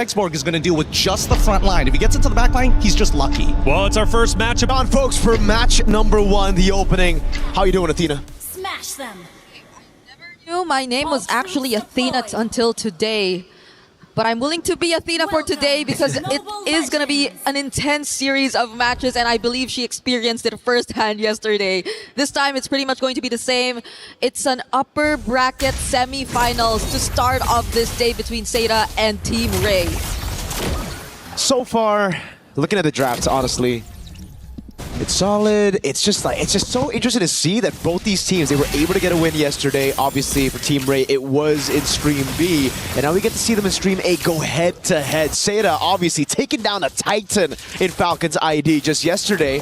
Exborg is going to deal with just the front line. If he gets into the back line, he's just lucky. Well, it's our first matchup on, folks, for match number 1, the opening. How you doing, Athena? Smash them. My name was actually Athena until today, but I'm willing to be Athena for today because it is going to be an intense series of matches, and I believe she experienced it firsthand yesterday. This time it's pretty much going to be the same. It's an upper bracket semi-finals to start off this day between SETA and Team Ray. So far, looking at the drafts, honestly, it's solid. It's just so interesting to see that both these teams, they were able to get a win yesterday. Obviously, for Team Ray, it was in Stream B, and now we get to see them in Stream A go head-to-head. SETA, obviously, taking down a Titan in Falcon's ID just yesterday,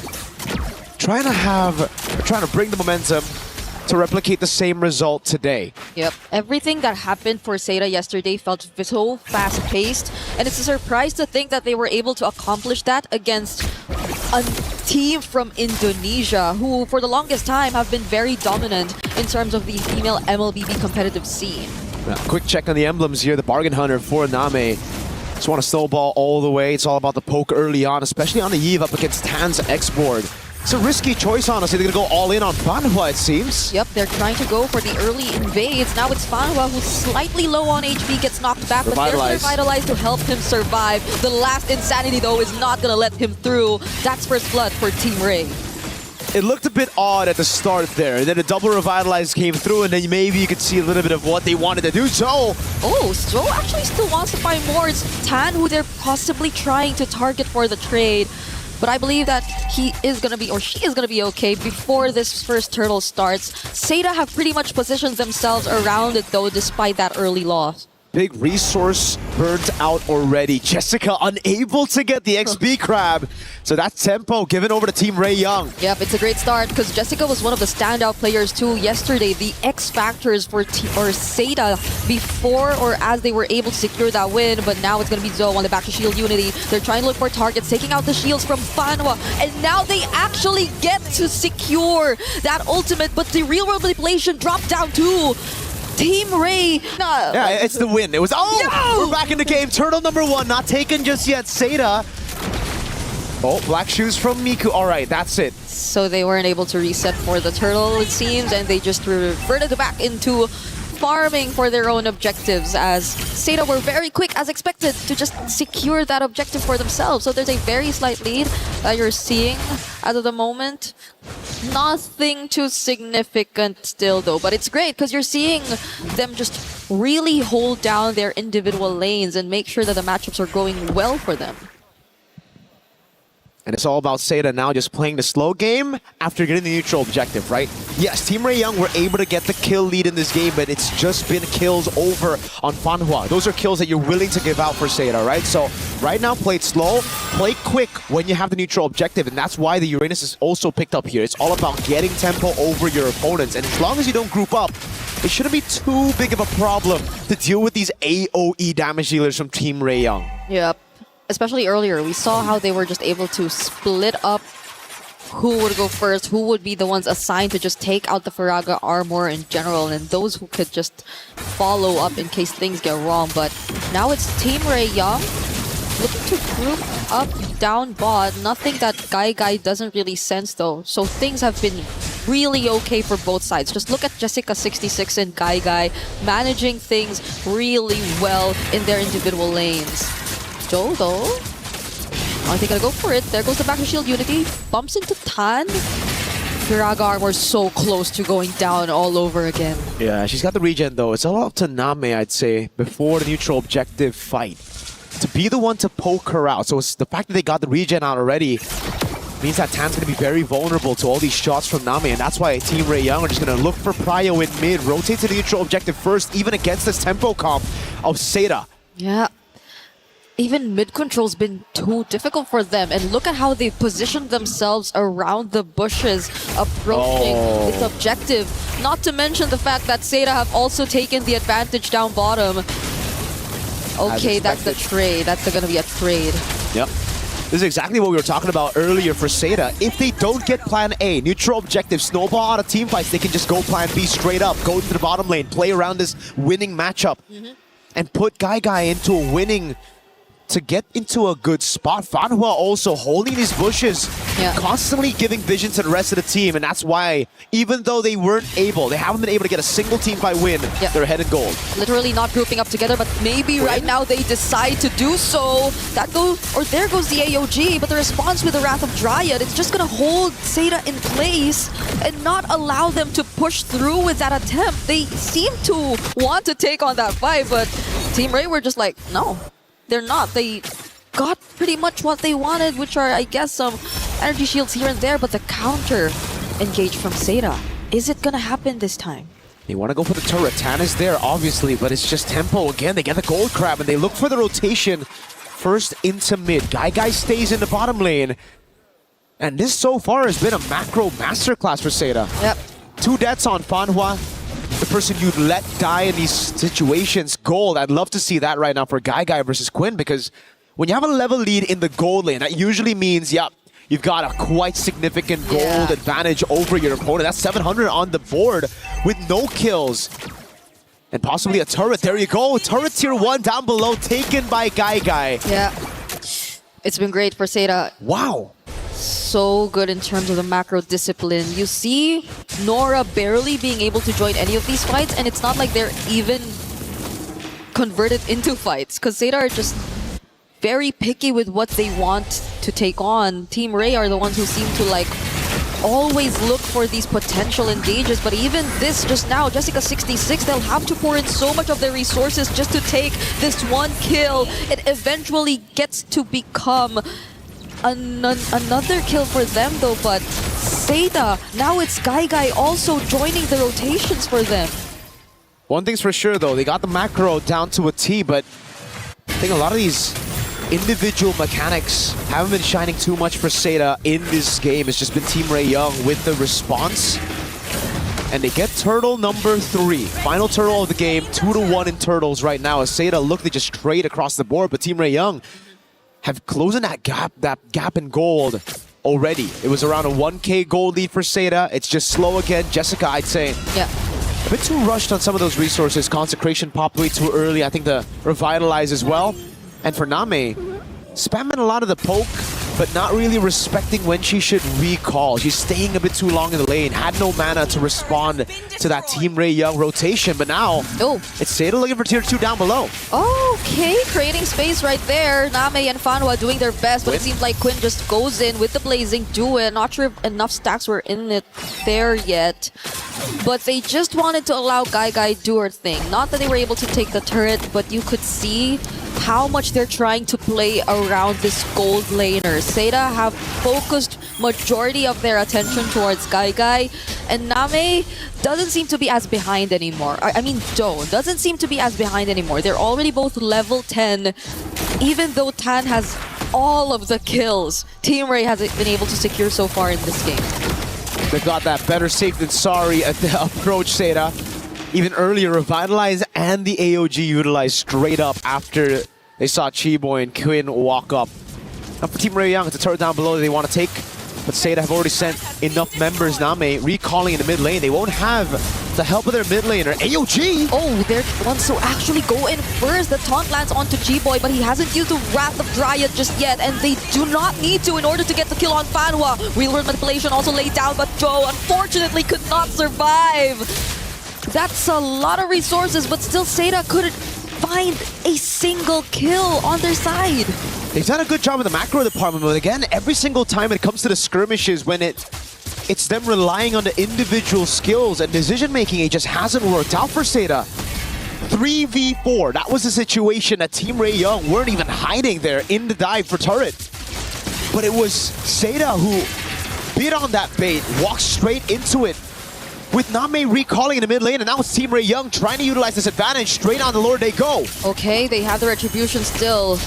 trying to bring the momentum to replicate the same result today. Yep, everything that happened for SETA yesterday felt so fast-paced, and it's a surprise to think that they were able to accomplish that against a team from Indonesia who, for the longest time, have been very dominant in terms of the female MLBB competitive scene. Quick check on the emblems here. The Bargain Hunter for Name. Just want to snowball all the way. It's all about the poke early on, especially on the Eve up against Tan's Exborg. It's a risky choice, honestly. They're going to go all in on Fanhua, it seems. Yep, they're trying to go for the early invades. Now it's Fanhua, who's slightly low on HP, gets knocked back, but there's Revitalize to help him survive. The last Insanity, though, is not going to let him through. That's first blood for Team Ray. It looked a bit odd at the start there, and then a double Revitalize came through, and then maybe you could see a little bit of what they wanted to do. So, Zo actually still wants to find more. It's Tan who they're possibly trying to target for the trade. But I believe that he is going to be, or she is going to be okay before this first turtle starts. SETA have pretty much positioned themselves around it, though, despite that early loss. Big resource burnt out already. Jessica unable to get the XP crab. So that's tempo given over to Team Ray Young. Yep, it's a great start because Jessica was one of the standout players too yesterday. The X factors for SETA before or as they were able to secure that win, but now it's going to be Zoe on the back to shield Unity. They're trying to look for targets, taking out the shields from Fanhua, and now they actually get to secure that ultimate, but the real world manipulation dropped down too. Team Ray. Yeah, it's the win. It was, we're back in the game. Turtle number 1, not taken just yet. SETA. Oh, black shoes from Miku. All right, that's it. So they weren't able to reset for the turtle, it seems, and they just reverted back into farming for their own objectives, as SETA were very quick, as expected, to just secure that objective for themselves. So there's a very slight lead that you're seeing as of the moment. Nothing too significant still, though, but it's great because you're seeing them just really hold down their individual lanes and make sure that the matchups are going well for them. And it's all about SETA now just playing the slow game after getting the neutral objective, right? Yes, Team Ray Young were able to get the kill lead in this game, but it's just been kills over on Fanhua. Those are kills that you're willing to give out for SETA, right? So right now, play it slow, play quick when you have the neutral objective, and that's why the Uranus is also picked up here. It's all about getting tempo over your opponents, and as long as you don't group up, it shouldn't be too big of a problem to deal with these AoE damage dealers from Team Ray Young. Yep. Especially earlier, we saw how they were just able to split up who would go first, who would be the ones assigned to just take out the Faraga armor in general, and those who could just follow up in case things get wrong. But now it's Team Ray Young looking to group up down bot. Nothing that Guy doesn't really sense, though. So things have been really okay for both sides. Just look at Jessica 66 and Guy managing things really well in their individual lanes. Joe, though, are they gonna go for it? There goes the back to shield Unity. Bumps into Tan. Firaga armor so close to going down all over again. Yeah, she's got the regen, though. It's all up to Name, I'd say, before the neutral objective fight, to be the one to poke her out. So it's the fact that they got the regen out already means that Tan's going to be very vulnerable to all these shots from Name, and that's why Team Ray Young are just going to look for Prio in mid, rotate to the neutral objective first, even against this tempo comp of SETA. Yeah. Even mid-control's been too difficult for them. And look at how they've positioned themselves around the bushes, approaching this objective. Not to mention the fact that SETA have also taken the advantage down bottom. Okay, that's the trade. That's going to be a trade. Yep. This is exactly what we were talking about earlier for SETA. If they don't get plan A, neutral objective, snowball out of team fights, they can just go plan B straight up, go into the bottom lane, play around this winning matchup, and put Guy into a winning to get into a good spot. Fanhua also holding these bushes, constantly giving vision to the rest of the team, and that's why, even though they haven't been able to get a single team fight win, they're ahead in gold. Literally not grouping up together, but maybe right now they decide to do so. There goes the AOG, but the response with the Wrath of Dryad, it's just gonna hold SAETA in place and not allow them to push through with that attempt. They seem to want to take on that fight, but Team Ray were just like, no, they're not. They got pretty much what they wanted, which are, I guess, some energy shields here and there, but the counter engage from SAETA. Is it gonna happen this time? They want to go for the turret. Tan is there, obviously, but it's just tempo. Again, they get the gold crab, and they look for the rotation first into mid. Guy stays in the bottom lane. And this so far has been a macro masterclass for SAETA. Yep. 2 deaths on Fanhua. The person you'd let die in these situations. Gold. I'd love to see that right now for Guy versus Quinn, because when you have a level lead in the gold lane, that usually means, you've got a quite significant gold advantage over your opponent. That's 700 on the board with no kills. And possibly a turret. There you go. Turret tier 1 down below, taken by Guy. Yeah. It's been great for SAETA. Wow. So good in terms of the macro discipline. You see Nora barely being able to join any of these fights, and it's not like they're even converted into fights, because SAETA are just very picky with what they want to take on. Team Ray are the ones who seem to always look for these potential engages, but even this just now, Jessica 66, they'll have to pour in so much of their resources just to take this one kill. It eventually gets to become another kill for them though, but SAETA, now it's Guy also joining the rotations for them. One thing's for sure though, they got the macro down to a T, but I think a lot of these individual mechanics haven't been shining too much for SAETA in this game. It's just been Team Ray Young with the response. And they get turtle number 3. Final turtle of the game, 2-1 in turtles right now. As SAETA look, they just trade across the board, but Team Ray Young have closing that gap in gold already. It was around a 1K gold lead for SAETA. It's just slow again. Jessica, I'd say, a bit too rushed on some of those resources. Consecration popped way too early. I think the Revitalize as well. And for Name, spamming a lot of the poke, but not really respecting when she should recall. She's staying a bit too long in the lane. Had no mana to respond to that Team Ray Young rotation, but now it's SAETA looking for tier 2 down below. Okay, creating space right there. Name and Fanhua doing their best, but it seems like Quinn just goes in with the Blazing Duet. Not sure if enough stacks were in it there yet, but they just wanted to allow Guy do her thing. Not that they were able to take the turret, but you could see how much they're trying to play around this gold laner. SAETA have focused majority of their attention towards Guy, and Name doesn't seem to be as behind anymore. I mean, Doe doesn't seem to be as behind anymore. They're already both level 10, even though Tan has all of the kills Team Ray has been able to secure so far in this game. They've got that better safe than sorry at the approach, SAETA. Even earlier, Revitalize and the AOG utilized straight up after they saw Chiboy and Quinn walk up. Now for Team Ray Young, it's a turret down below that they want to take, but SAETA have already sent enough members. Name recalling in the mid lane. They won't have the help of their mid laner. AOG! Oh, they're the ones to actually go in first. The taunt lands onto Chiboy, but he hasn't used the Wrath of Dryad just yet, and they do not need to in order to get the kill on Fanhua. Real world manipulation also laid down, but Joe unfortunately could not survive. That's a lot of resources, but still SAETA couldn't find a single kill on their side. They've done a good job in the macro department, but again, every single time it comes to the skirmishes, when it's them relying on the individual skills and decision-making, it just hasn't worked out for SAETA. 3v4, that was the situation that Team Ray Young weren't even hiding there in the dive for turret. But it was SAETA who bit on that bait, walked straight into it, with Name recalling in the mid lane, and now it's Team Ray Young trying to utilize this advantage. Straight on the Lord they go. Okay, they have the retribution still.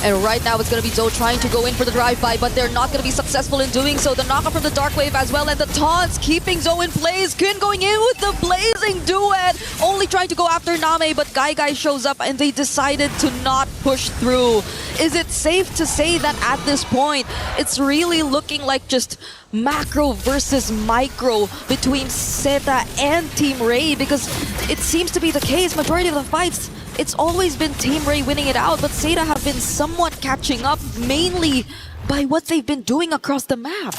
And right now it's going to be Zoe trying to go in for the drive-by, but they're not going to be successful in doing so. The knockoff from the Dark Wave as well, and the taunts keeping Zoe in place. Quinn going in with the Blazing Duet, only trying to go after Name, but Guy shows up and they decided to not push through. Is it safe to say that at this point, it's really looking like just macro versus micro between SETA and Team Ray? Because it seems to be the case, majority of the fights, it's always been Team Ray winning it out, but SETA have been somewhat catching up, mainly by what they've been doing across the map.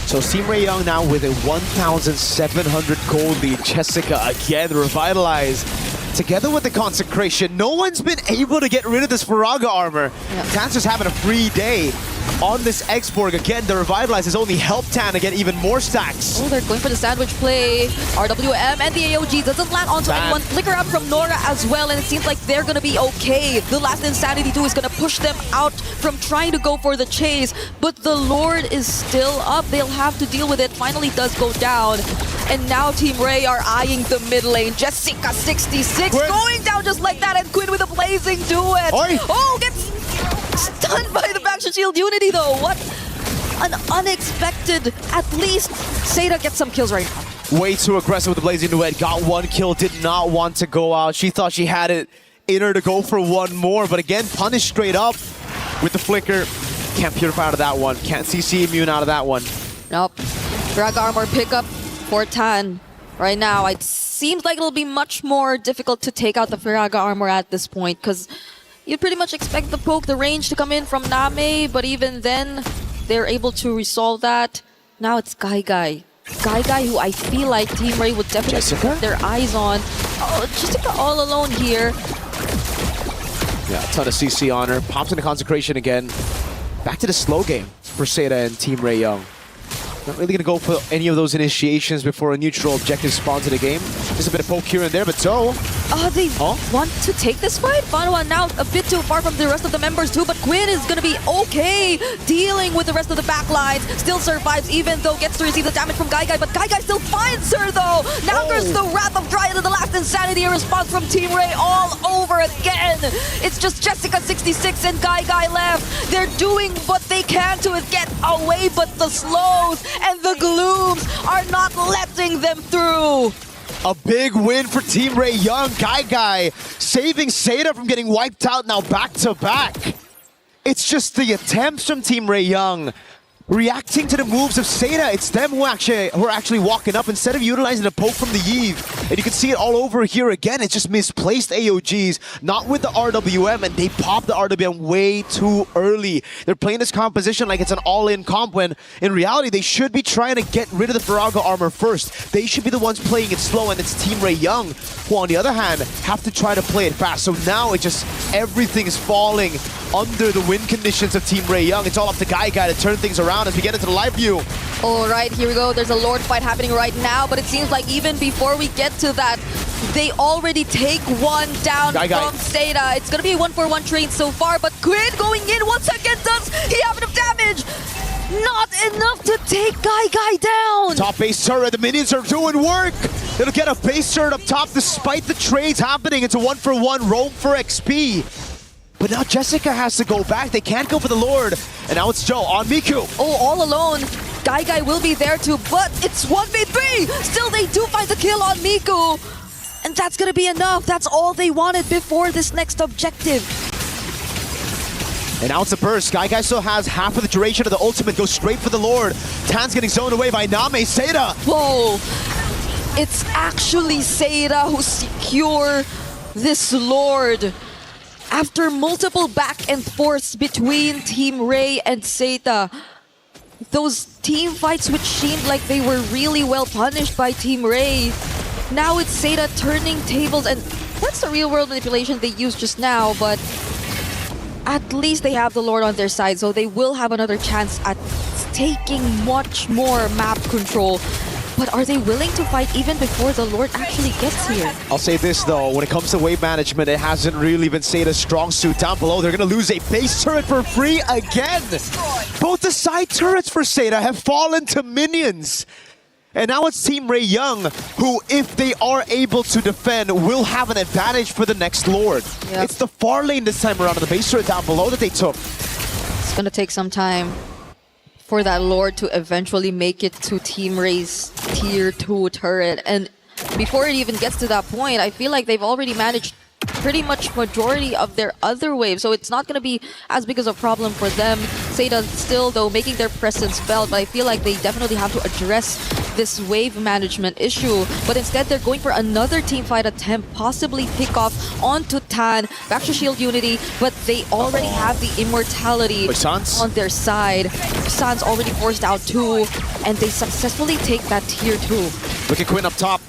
So Team Ray Young now with a 1,700 gold lead. Jessica again revitalized. Together with the consecration, no one's been able to get rid of this Faraga armor. Tan's just having a free day on this Exborg. Again, the revitalize has only helped Tan to get even more stacks. Oh, they're going for the sandwich play. RWM and the AOG doesn't land onto anyone. Flicker out from Nora as well, and it seems like they're going to be okay. The last Insanity 2 is going to push them out from trying to go for the chase, but the Lord is still up. They'll have to deal with it. Finally does go down. And now Team Ray are eyeing the mid lane. Jessica 66 Quinn going down just like that, and Quinn with a blazing duet. Oi. Oh, gets stunned by the Backshot Shield Unity though. What an unexpected, at least SETA gets some kills right now. Way too aggressive with the blazing duet. Got one kill, did not want to go out. She thought she had it in her to go for one more, but again, punished straight up with the flicker. Can't purify out of that one. Can't CC immune out of that one. Nope. Drag armor pickup for Tan. Right now, it seems like it'll be much more difficult to take out the Faraga armor at this point, because you pretty much expect the poke, the range to come in from Name, but even then, they're able to resolve that. Now it's Guy, who I feel like Team Ray would definitely put their eyes on. Oh, Jessica all alone here. Yeah, a ton of CC on her. Pops into consecration again. Back to the slow game for SETA and Team Ray Young. Not really going to go for any of those initiations before a neutral objective spawns in the game. Just a bit of poke here and there, but so... They want to take this fight? Fanwa now a bit too far from the rest of the members too, but Quinn is going to be okay dealing with the rest of the backlines. Still survives even though gets to receive the damage from Guy, but Guy still finds her though. Now there's the Wrath of Dryad and the last Insanity, a response from Team Ray all over again. It's just Jessica 66 and Guy left. They're doing what they can to get away, but the slows and the glooms are not letting them through. A big win for Team Ray Young. Guy saving SETA from getting wiped out now back to back. It's just the attempts from Team Ray Young reacting to the moves of SETA. It's them who are actually walking up instead of utilizing the poke from the Eve. And you can see it all over here again. It's just misplaced AOGs, not with the RWM, and they pop the RWM way too early. They're playing this composition like it's an all-in comp when in reality they should be trying to get rid of the Faraga armor first. They should be the ones playing it slow, and it's Team Ray Young who on the other hand have to try to play it fast. So now it just everything is falling under the win conditions of Team Ray Young. It's all up to Guy to turn things around as we get into the live view. All right, here we go. There's a Lord fight happening right now, but it seems like even before we get to that, they already take one down from SETA. It's going to be a 1-for-1 trade so far, but Quinn going in once again. Does he have enough damage? Not enough to take Guy down. Top base turret, the minions are doing work. It'll get a base turret up top despite the trades happening. It's a 1-for-1 roam for XP. But now Jessica has to go back. They can't go for the Lord. And now it's Joe on Miku. Oh, all alone. Guy will be there too, but it's 1v3. Still, they do find the kill on Miku. And that's going to be enough. That's all they wanted before this next objective. And now it's a burst. Guy still has half of the duration of the ultimate. Goes straight for the Lord. Tan's getting zoned away by Name. SETA. Whoa. It's actually SETA who secure this Lord. After multiple back and forths between Team Ray and SETA, those team fights which seemed like they were really well punished by Team Ray, now it's SETA turning tables, and that's the real world manipulation they used just now, but at least they have the Lord on their side, so they will have another chance at taking much more map control. But are they willing to fight even before the Lord actually gets here? I'll say this though, when it comes to wave management, it hasn't really been SETA's strong suit. Down below, they're gonna lose a base turret for free again. Both the side turrets for SETA have fallen to minions. And now it's Team Ray Young, who, if they are able to defend, will have an advantage for the next Lord. Yep. It's the far lane this time around on the base turret down below that they took. It's gonna take some time for that Lord to eventually make it to Team Ray's tier 2 turret. And before it even gets to that point, I feel like they've already managed pretty much majority of their other waves, so it's not going to be as big as a problem for them. SETA still, though, making their presence felt, but I feel like they definitely have to address this wave management issue, but instead they're going for another teamfight attempt, possibly pick off onto Tan, back to Shield Unity, but they already have the immortality on their side. San's already forced out 2, and they successfully take that tier 2. Look at Quinn up top.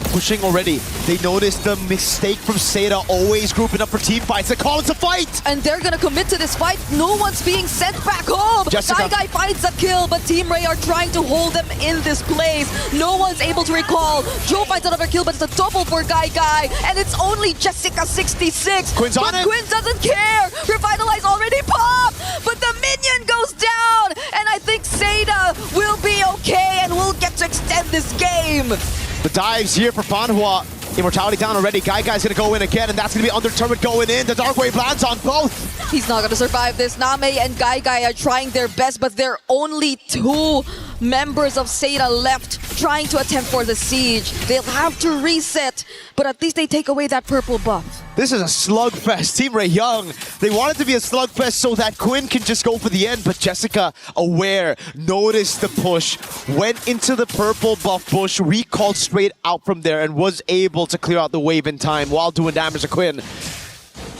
Pushing already. They noticed the mistake from SAETA, always grouping up for team fights. They call it a fight! And they're gonna commit to this fight. No one's being sent back home! Jessica. Guy finds a kill, but Team Ray are trying to hold them in this place. No one's able to recall. Joe finds another kill, but it's a double for Guy, and it's only Jessica 66. Quinn's on it. Quinn doesn't care! Revitalize already popped! But the minion goes down! And I think SAETA will be okay and will get to extend this game. The dives here for Fanhua. Immortality down already. Guy's gonna go in again, and that's gonna be Underturret going in. The Dark Wave lands on both. He's not gonna survive this. Name and Guy are trying their best, but there are only 2 members of SAETA left trying to attempt for the siege. They'll have to reset, but at least they take away that purple buff. This is a slugfest. Team Ray Young, they want it to be a slugfest so that Quinn can just go for the end, but Jessica, aware, noticed the push, went into the purple buff bush, recalled straight out from there, and was able to clear out the wave in time while doing damage to Quinn.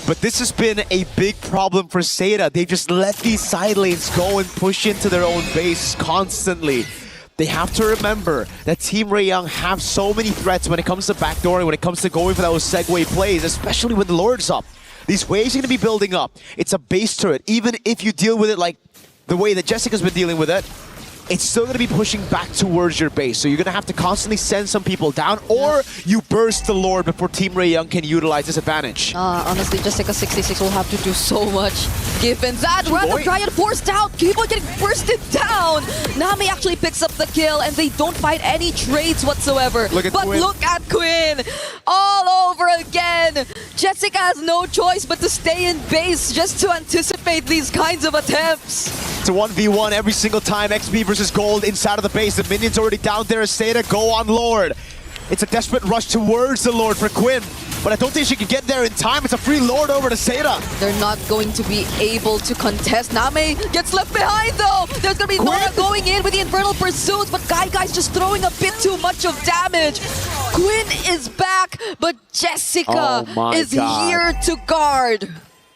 But this has been a big problem for SAETA. They just let these side lanes go and push into their own base constantly. They have to remember that Team Ray Young have so many threats when it comes to backdooring, when it comes to going for those segue plays, especially when the Lord's up. These waves are going to be building up. It's a base turret. Even if you deal with it like the way that Jessica's been dealing with it, it's still going to be pushing back towards your base. So you're going to have to constantly send some people down, or you burst the Lord before Team Ray Young can utilize this advantage. Honestly, Jessica 66 will have to do so much given that. Random Dryad forced out. People getting bursted down. Nami actually picks up the kill, and they don't fight any trades whatsoever. Look at Quinn. Look at Quinn. All over again. Jessica has no choice but to stay in base just to anticipate these kinds of attempts. It's a 1v1 every single time. XP versus Gold inside of the base. The minion's already down there. SAETA go on Lord. It's a desperate rush towards the Lord for Quinn, but I don't think she can get there in time. It's a free Lord over to SAETA. They're not going to be able to contest. Name gets left behind though. There's going to be Nora going in with the Infernal Pursuit, but Guy's just throwing a bit too much of damage. Quinn is back, but Jessica is here to guard.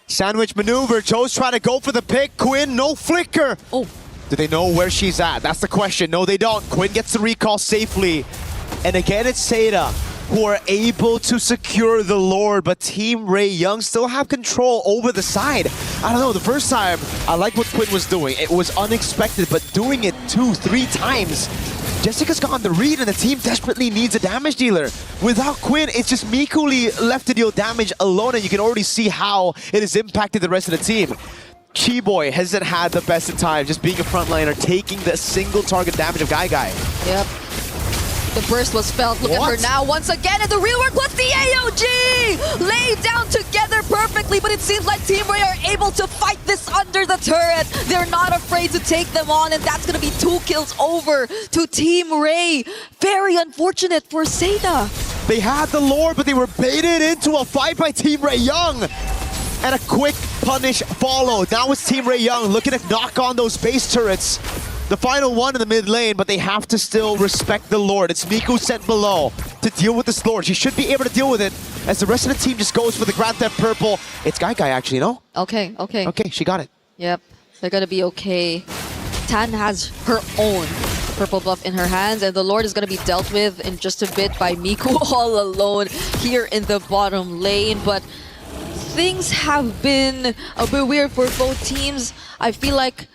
Sandwich maneuver. Joe's trying to go for the pick. Quinn, no flicker. Oh. Do they know where she's at? That's the question. No, they don't. Quinn gets the recall safely. And again, it's SAETA who are able to secure the Lord, but Team Ray Young still have control over the side. I don't know, the first time, I like what Quinn was doing. It was unexpected, but doing it 2-3 times, Jessica's got the read, and the team desperately needs a damage dealer. Without Quinn, it's just Mikuli left to deal damage alone, and you can already see how it has impacted the rest of the team. Chi-Boy hasn't had the best of times, just being a frontliner, taking the single target damage of Guy. Yep. The burst was felt. Look at her now once again, and the real work was the AOG! Laid down together perfectly, but it seems like Team Ray are able to fight this under the turret. They're not afraid to take them on, and that's going to be 2 kills over to Team Ray. Very unfortunate for SAETA. They had the Lord, but they were baited into a fight by Team Ray Young. And a quick punish followed. Now it's Team Ray Young looking to knock on those base turrets. The final one in the mid lane, but they have to still respect the Lord. It's Miku sent below to deal with this Lord. She should be able to deal with it as the rest of the team just goes for the Grand Theft Purple. It's Guy actually, no? Okay. Okay, she got it. Yep, they're gonna be okay. Tan has her own purple buff in her hands, and the Lord is gonna be dealt with in just a bit by Miku all alone here in the bottom lane, but things have been a bit weird for both teams. I feel like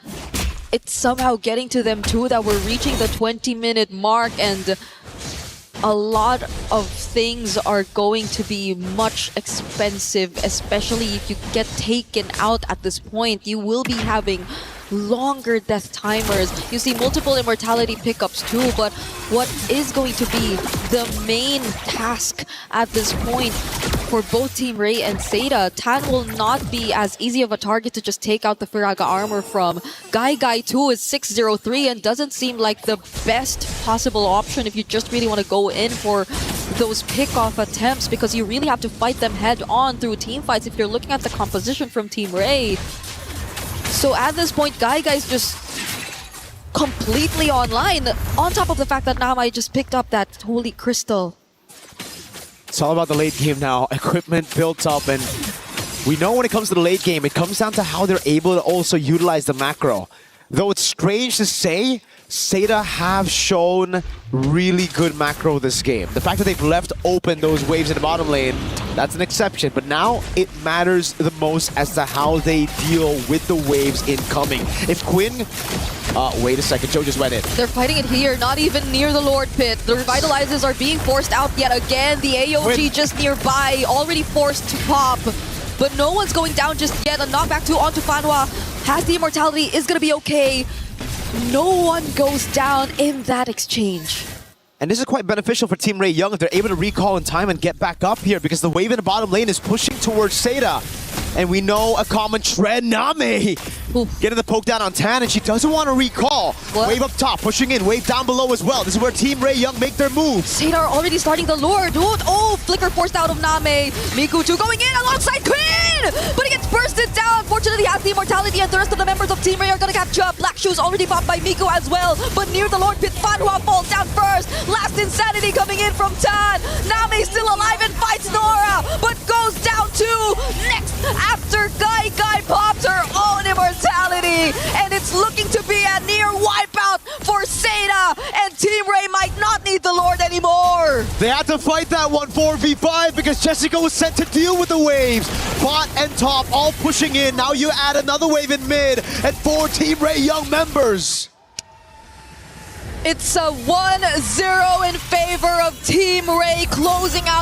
it's somehow getting to them too, that we're reaching the 20-minute mark, and a lot of things are going to be much expensive, especially if you get taken out at this point. You will be having longer death timers. You see multiple immortality pickups too, but what is going to be the main task at this point for both Team Ray and SAETA? Tan will not be as easy of a target to just take out the Firaga armor from. Guy too is 603 and doesn't seem like the best possible option if you just really want to go in for those pick-off attempts, because you really have to fight them head-on through team fights if you're looking at the composition from Team Ray. So at this point, Guy's just completely online. On top of the fact that Namai just picked up that holy crystal. It's all about the late game now. Equipment built up, and we know when it comes to the late game, it comes down to how they're able to also utilize the macro. Though it's strange to say, SETA have shown really good macro this game. The fact that they've left open those waves in the bottom lane, that's an exception. But now it matters the most as to how they deal with the waves incoming. If Quinn... wait a second, Joe just went in. They're fighting it here, not even near the Lord Pit. The Revitalizers are being forced out yet again. The AOG Quinn. just nearby, already forced to pop. But no one's going down just yet. A knockback 2 onto Fanhua. Has the immortality, is going to be okay. No one goes down in that exchange. And this is quite beneficial for Team Ray Young if they're able to recall in time and get back up here, because the wave in the bottom lane is pushing towards SETA. And we know a common trend, Name getting the poke down on Tan, and she doesn't want to recall. What? Wave up top, pushing in, wave down below as well. This is where Team Ray Young make their move. SETA are already starting the Lord. Oh, Flicker forced out of Name. Miku2 going in alongside Quinn! But he gets bursted down. Fortunately, he has the immortality, and the rest of the members of Team Ray are going to catch up. Black Shoes already popped by Miku as well. But near the Lord Pit, Fanhua falls down first. Last Insanity coming in from Tan. Name still alive and fights Nora, but goes down too. Next, after Guy pops her own immortality. And it's looking to be a near wipeout for SETA. And Team Ray might not need the Lord anymore. They had to fight that one 4v5 because Jessica was sent to deal with the waves. Bot and top all pushing in. Now you add another wave in mid and 4 Team Ray Young members. It's a 1-0 in favor of Team Ray, closing out